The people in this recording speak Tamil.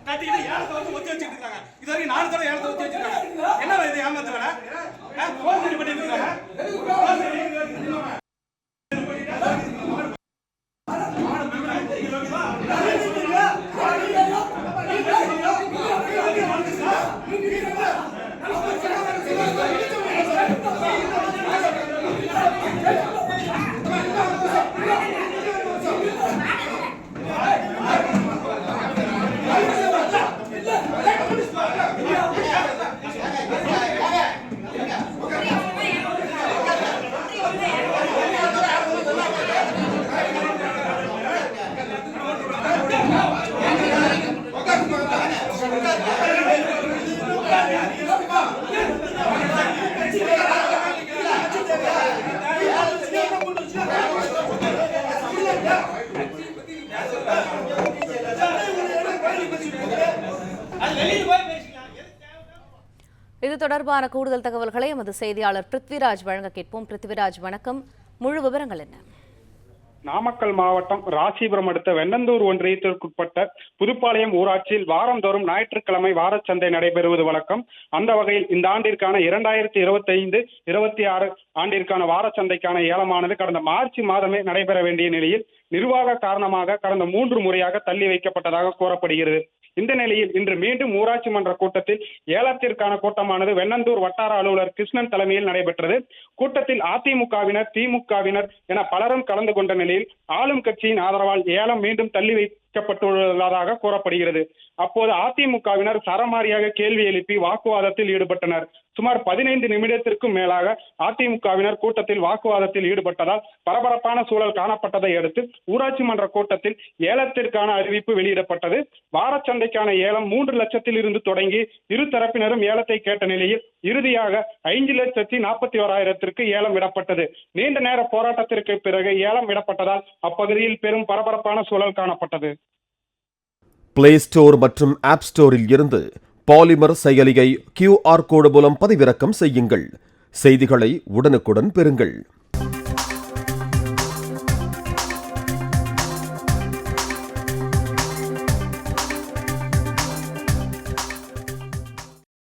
கட்டிட்டு ஏலத்தை வந்து ஒத்தி வச்சுட்டு இருக்காங்க. இது வரைக்கும் 4 தடவை ஏலத்தை ஒத்தி வச்சிருக்காங்க. என்ன இது ஏமாத்து வேலை? போன் பண்ணிட்டு இருக்காங்க. இது தொடர்பான கூடுதல் தகவல்களை எமது செய்தியாளர் பிருத்விராஜ் வழங்க கேட்போம். பிருத்விராஜ், வணக்கம். முழு விவரங்கள் என்ன? நாமக்கல் மாவட்டம் ராசிபுரம் அடுத்த வெண்ணந்தூர் ஒன்றியத்திற்குட்பட்ட புதுப்பாளையம் ஊராட்சியில் வாரந்தோறும் ஞாயிற்றுக்கிழமை வாரச்சந்தை நடைபெறுவது வழக்கம். அந்த வகையில் இந்த ஆண்டிற்கான 2025-26 ஆண்டிற்கான வாரச்சந்தைக்கான ஏலமானது கடந்த மார்ச் மாதமே நடைபெற வேண்டிய நிலையில் நிர்வாக காரணமாக கடந்த 3 முறையாக தள்ளி வைக்கப்பட்டதாக கூறப்படுகிறது. இந்த நிலையில் இன்று மீண்டும் ஊராட்சி மன்ற கூட்டத்தில் ஏலத்திற்கான கூட்டமானது வெண்ணந்தூர் வட்டார அலுவலர் கிருஷ்ணன் தலைமையில் நடைபெற்றது. கூட்டத்தில் அதிமுகவினர், திமுகவினர் என பலரும் கலந்து கொண்ட நிலையில் ஆளும் கட்சியின் ஆதரவால் ஏலம் மீண்டும் தள்ளி வைக்கப்பட்டுள்ளதாக கூறப்படுகிறது. அப்போது அதிமுகவினர் சரமாரியாக கேள்வி எழுப்பி வாக்குவாதத்தில் ஈடுபட்டனர். சுமார் 15 நிமிடத்திற்கும் மேலாக அதிமுகவினர் கூட்டத்தில் வாக்குவாதத்தில் ஈடுபட்டதால் பரபரப்பான சூழல் காணப்பட்டதை அடுத்து ஊராட்சி மன்ற கூட்டத்தில் ஏலத்திற்கான அறிவிப்பு வெளியிடப்பட்டது. வாரச்சந்தைக்கான ஏலம் 3 லட்சத்தில் இருந்து தொடங்கி இரு தரப்பினரும் ஏலத்தை கேட்ட நிலையில் இறுதியாக 5,41,000 ஏலம் விடப்பட்டது. நீண்ட நேர போராட்டத்திற்கு பிறகு ஏலம் விடப்பட்டதால் அப்பகுதியில் பெரும் பரபரப்பான சூழல் காணப்பட்டது. பிளே ஸ்டோர் மற்றும் ஆப் ஸ்டோரில் இருந்து பாலிமர் செயலியை QR கோடு மூலம் பதிவிறக்கம் செய்யுங்கள். செய்திகளை உடனுக்குடன் பெறுங்கள்.